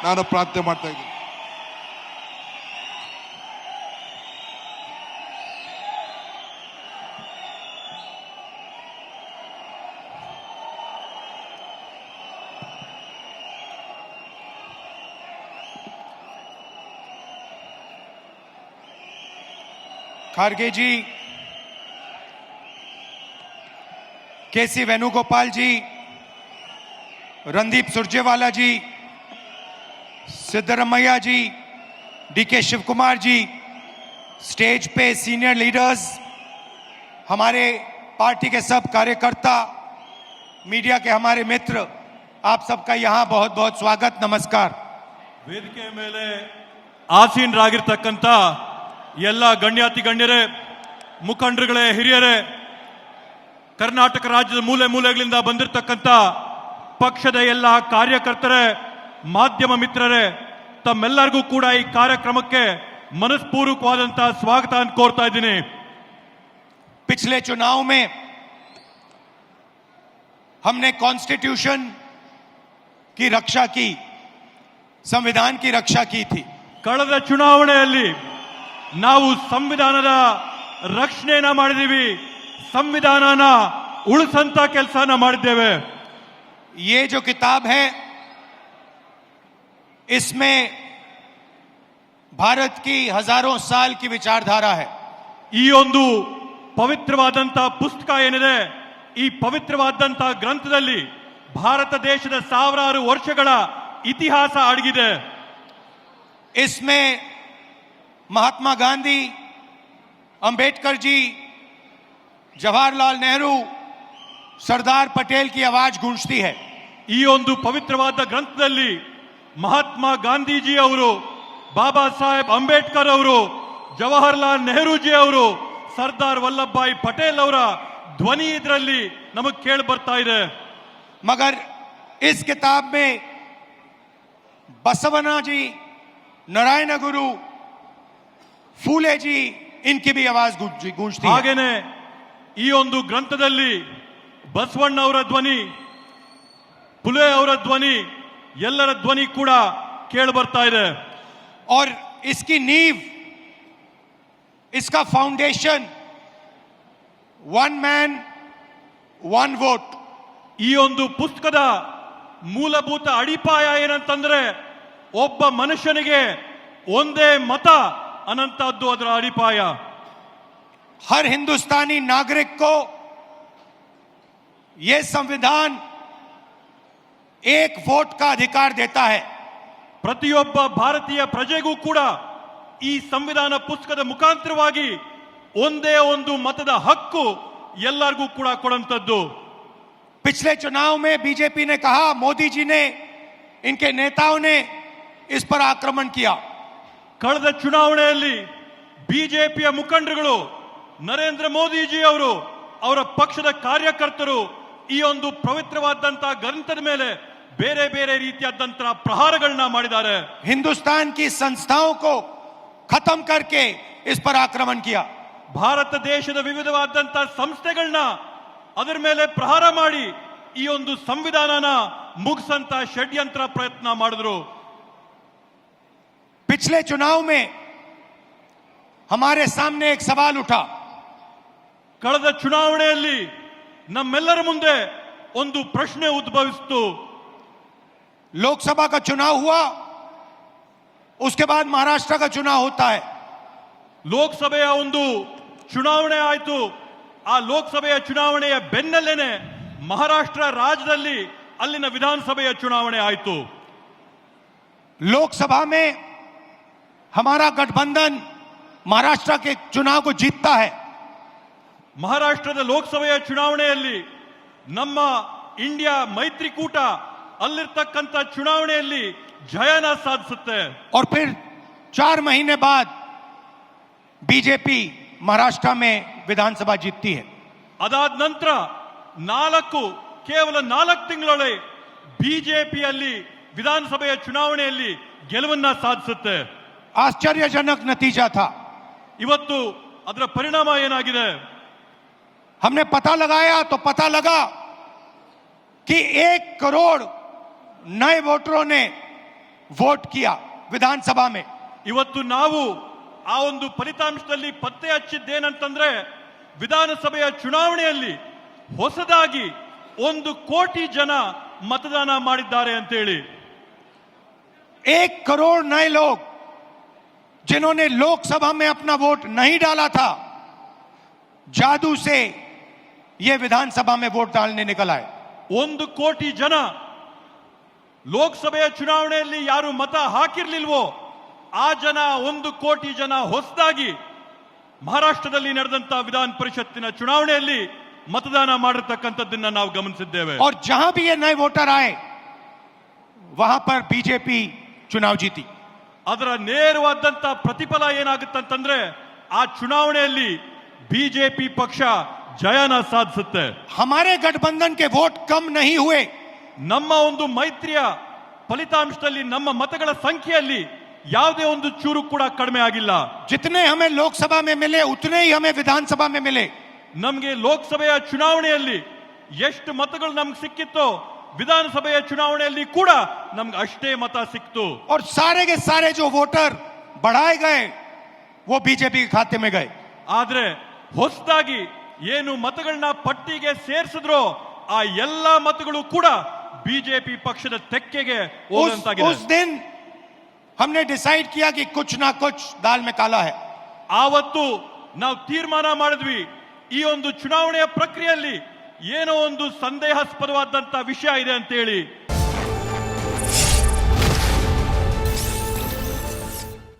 ನಾನು ಪ್ರಾರ್ಥನೆ ಮಾಡ್ತಾ ಇದ್ದೀನಿ. खारगे जी, केसी वेणुगोपाल जी, रणदीप सुरजेवाला जी, सिद्धरमैया जी, डीके शिव कुमार जी, स्टेज पे सीनियर लीडर्स, हमारे पार्टी के सब कार्यकर्ता, मीडिया के हमारे मित्र, आप सबका यहां बहुत बहुत स्वागत, नमस्कार. ವೇದಿಕೆ ಮೇಲೆ ಆಸೀನರಾಗಿರತಕ್ಕಂತ ಎಲ್ಲ ಗಣ್ಯಾತಿ ಗಣ್ಯರೇ, ಮುಖಂಡರುಗಳೇ, ಹಿರಿಯರೇ, ಕರ್ನಾಟಕ ರಾಜ್ಯದ ಮೂಲೆ ಮೂಲೆಗಳಿಂದ ಬಂದಿರತಕ್ಕಂತ ಪಕ್ಷದ ಎಲ್ಲ ಕಾರ್ಯಕರ್ತರೇ, ಮಾಧ್ಯಮ ಮಿತ್ರರೇ, ತಮ್ಮೆಲ್ಲರಿಗೂ ಕೂಡ ಈ ಕಾರ್ಯಕ್ರಮಕ್ಕೆ ಮನಸ್ಪೂರ್ವಕವಾದಂತಹ ಸ್ವಾಗತ ಅಂತ ಕೋರ್ತಾ ಇದ್ದೀನಿ. पिछले चुनाव में हमने कॉन्स्टिट्यूशन की रक्षा की, संविधान की रक्षा की थी. ಕಳೆದ ಚುನಾವಣೆಯಲ್ಲಿ ನಾವು ಸಂವಿಧಾನದ ರಕ್ಷಣೆಯನ್ನ ಮಾಡಿದೀವಿ, ಸಂವಿಧಾನನ ಉಳಿಸಂತ ಕೆಲಸನ ಮಾಡಿದ್ದೇವೆ. ये जो किताब है इसमें भारत की हजारों साल की विचारधारा है. ಈ ಒಂದು ಪವಿತ್ರವಾದಂತ ಪುಸ್ತಕ ಏನಿದೆ, ಈ ಪವಿತ್ರವಾದಂತ ಗ್ರಂಥದಲ್ಲಿ ಭಾರತ ದೇಶದ ಸಾವಿರಾರು ವರ್ಷಗಳ ಇತಿಹಾಸ ಅಡಗಿದೆ. इसमें महात्मा गांधी, अंबेडकर जी, जवाहरलाल नेहरू, सरदार पटेल की आवाज गूंजती है. ಈ ಒಂದು ಪವಿತ್ರವಾದ ಗ್ರಂಥದಲ್ಲಿ ಮಹಾತ್ಮ ಗಾಂಧೀಜಿ ಅವರು, ಬಾಬಾ ಸಾಹೇಬ್ ಅಂಬೇಡ್ಕರ್ ಅವರು, ಜವಾಹರ್ಲಾಲ್ ನೆಹರೂಜಿ ಅವರು, ಸರ್ದಾರ್ ವಲ್ಲಭಭಾಯಿ ಪಟೇಲ್ ಅವರ ಧ್ವನಿ ಇದರಲ್ಲಿ ನಮಗೆ ಕೇಳಿ ಬರ್ತಾ ಇದೆ. मगर इस किताब में बसवना जी, नारायण गुरु, फूले जी, इनकी भी आवाज गूंजती है. ಹಾಗೇನೆ ಈ ಒಂದು ಗ್ರಂಥದಲ್ಲಿ ಬಸವಣ್ಣ ಅವರ ಧ್ವನಿ, ಫುಲೆ ಅವರ ಧ್ವನಿ, ಎಲ್ಲರ ಧ್ವನಿ ಕೂಡ ಕೇಳಿ ಬರ್ತಾ ಇದೆ. और इसकी नींव, इसका foundation one man one vote. ಈ ಒಂದು ಪುಸ್ತಕದ ಮೂಲಭೂತ ಅಡಿಪಾಯ ಏನಂತಂದ್ರೆ ಒಬ್ಬ ಮನುಷ್ಯನಿಗೆ ಒಂದೇ ಮತ ಅನ್ನಂತದ್ದು ಅದರ ಅಡಿಪಾಯ. हर हिंदुस्तानी नागरिक को यह संविधान एक वोट का अधिकार देता है. ಪ್ರತಿಯೊಬ್ಬ ಭಾರತೀಯ ಪ್ರಜೆಗೂ ಕೂಡ ಈ ಸಂವಿಧಾನ ಪುಸ್ತಕದ ಮುಖಾಂತರವಾಗಿ ಒಂದೇ ಒಂದು ಮತದ ಹಕ್ಕು ಎಲ್ಲರಿಗೂ ಕೂಡ ಕೊಡುವಂತದ್ದು. पिछले चुनाव में बीजेपी ने कहा, मोदी जी ने, इनके नेताओं ने इस पर आक्रमण किया. ಕಳೆದ ಚುನಾವಣೆಯಲ್ಲಿ ಬಿಜೆಪಿಯ ಮುಖಂಡರುಗಳು, ನರೇಂದ್ರ ಮೋದಿಜಿ ಅವರು, ಅವರ ಪಕ್ಷದ ಕಾರ್ಯಕರ್ತರು ಈ ಒಂದು ಪವಿತ್ರವಾದಂತಹ ಗ್ರಂಥದ ಮೇಲೆ ಬೇರೆ ಬೇರೆ ರೀತಿಯಾದಂತಹ ಪ್ರಹಾರಗಳನ್ನ ಮಾಡಿದ್ದಾರೆ. हिंदुस्तान की संस्थाओं को खत्म करके इस पर आक्रमण किया. ಭಾರತ ದೇಶದ ವಿವಿಧವಾದಂತಹ ಸಂಸ್ಥೆಗಳನ್ನ ಅದರ ಮೇಲೆ ಪ್ರಹಾರ ಮಾಡಿ ಈ ಒಂದು ಸಂವಿಧಾನನ ಮುಗಿಸಂತ ಷಡ್ಯಂತ್ರ ಪ್ರಯತ್ನ ಮಾಡಿದ್ರು. पिछले चुनाव में हमारे सामने एक सवाल उठा. ಕಳೆದ ಚುನಾವಣೆಯಲ್ಲಿ ನಮ್ಮೆಲ್ಲರ ಮುಂದೆ ಒಂದು ಪ್ರಶ್ನೆ ಉದ್ಭವಿಸಿತು. लोकसभा का चुनाव हुआ, उसके बाद महाराष्ट्र का चुनाव होता है. ಲೋಕಸಭೆಯ ಒಂದು ಚುನಾವಣೆ ಆಯಿತು. ಆ ಲೋಕಸಭೆಯ ಚುನಾವಣೆಯ ಬೆನ್ನಲ್ಲೇನೆ ಮಹಾರಾಷ್ಟ್ರ ರಾಜ್ಯದಲ್ಲಿ ಅಲ್ಲಿನ ವಿಧಾನಸಭೆಯ ಚುನಾವಣೆ ಆಯಿತು. लोकसभा में हमारा गठबंधन महाराष्ट्र के चुनाव को जीतता है. ಮಹಾರಾಷ್ಟ್ರದ ಲೋಕಸಭೆಯ ಚುನಾವಣೆಯಲ್ಲಿ ನಮ್ಮ ಇಂಡಿಯಾ ಮೈತ್ರಿಕೂಟ ಅಲ್ಲಿರ್ತಕ್ಕಂಥ ಚುನಾವಣೆಯಲ್ಲಿ ಜಯನ ಸಾಧಿಸುತ್ತೆ. और फिर 4 महीने बाद बीजेपी महाराष्ट्र में विधानसभा जीतती है. ಅದಾದ ನಂತರ ಕೇವಲ 4 ತಿಂಗಳೊಳಗೆ ಬಿಜೆಪಿಯಲ್ಲಿ ವಿಧಾನಸಭೆಯ ಚುನಾವಣೆಯಲ್ಲಿ ಗೆಲುವನ್ನ ಸಾಧಿಸುತ್ತೆ. आश्चर्यजनक नतीजा था. ಇವತ್ತು ಅದರ ಪರಿಣಾಮ ಏನಾಗಿದೆ? हमने पता लगाया तो पता लगा कि 1 करोड़ नए वोटरों ने वोट किया विधानसभा में। ಇವತ್ತು ನಾವು ಆ ಒಂದು ಫಲಿತಾಂಶದಲ್ಲಿ ಪತ್ತೆ ಹಚ್ಚಿದ್ದೇನಂತಂದ್ರೆ ವಿಧಾನಸಭೆಯ ಚುನಾವಣೆಯಲ್ಲಿ ಹೊಸದಾಗಿ 1 ಕೋಟಿ ಜನ मतदान ಮಾಡಿದ್ದಾರೆ ಅಂತ ಹೇಳಿ। 1 करोड़ नए लोग जिन्होंने लोकसभा में अपना वोट नहीं डाला था, जादू से ये विधानसभा में वोट डालने निकल आए। 1 ಕೋಟಿ ಜನ ಲೋಕಸಭೆಯ ಚುನಾವಣೆಯಲ್ಲಿ ಯಾರು ಮತ ಹಾಕಿರ್ಲಿಲ್ವೋ ಆ ಜನ 1 ಕೋಟಿ ಜನ ಹೊಸದಾಗಿ ಮಹಾರಾಷ್ಟ್ರದಲ್ಲಿ ನಡೆದಂತ ವಿಧಾನ ಪರಿಷತ್ತಿನ ಚುನಾವಣೆಯಲ್ಲಿ मतदान ಮಾಡಿರತಕ್ಕಂತದ್ದನ್ನ ನಾವು ಗಮನಿಸಿದ್ದೇವೆ। और जहां भी ये नए वोटर आए वहां पर बीजेपी चुनाव जीती। ಅದರ ನೇರವಾದಂತ ಪ್ರತಿಫಲ ಏನಾಗುತ್ತಂತಂದ್ರೆ ಆ ಚುನಾವಣೆಯಲ್ಲಿ ಬಿಜೆಪಿ ಪಕ್ಷ ಜಯನ ಸಾಧಿಸುತ್ತೆ। हमारे गठबंधन के वोट कम नहीं हुए। ನಮ್ಮ ಒಂದು ಮೈತ್ರಿಯ ಫಲಿತಾಂಶದಲ್ಲಿ ನಮ್ಮ ಮತಗಳ ಸಂಖ್ಯೆಯಲ್ಲಿ ಯಾವುದೇ ಒಂದು ಚೂರು ಕೂಡ ಕಡಿಮೆ ಆಗಿಲ್ಲ। जितने हमें लोकसभा में मिले उतने ही हमें विधानसभा में मिले। ನಮಗೆ ಲೋಕಸಭೆಯ ಚುನಾವಣೆಯಲ್ಲಿ ಎಷ್ಟು ಮತಗಳು ನಮ್ಗೆ ಸಿಕ್ಕಿತ್ತೋ ವಿಧಾನಸಭೆಯ ಚುನಾವಣೆಯಲ್ಲಿ ಕೂಡ ನಮ್ಗೆ ಅಷ್ಟೇ ಮತ ಸಿಕ್ತು। और सारे के सारे जो वोटर बढ़ाए गए वो बीजेपी के खाते में गए। ಆದ್ರೆ ಹೊಸದಾಗಿ ಏನು ಮತಗಳನ್ನ ಪಟ್ಟಿಗೆ ಸೇರಿಸಿದ್ರೋ ಆ ಎಲ್ಲಾ ಮತಗಳು ಕೂಡ ಬಿಜೆಪಿ ಪಕ್ಷದ ತೆಕ್ಕೆಗೆ ಹೋದಂತಾಗಿದೆ। उस दिन हमने डिसाइड किया कि कुछ ना कुछ दाल में काला है। ಆವತ್ತು ನಾವು ತೀರ್ಮಾನ ಮಾಡಿದ್ವಿ ಈ ಒಂದು ಚುನಾವಣೆಯ ಪ್ರಕ್ರಿಯೆಯಲ್ಲಿ ಏನೋ ಒಂದು ಸಂದೇಹಾಸ್ಪದವಾದಂತ ವಿಷಯ ಇದೆ ಅಂತ ಹೇಳಿ।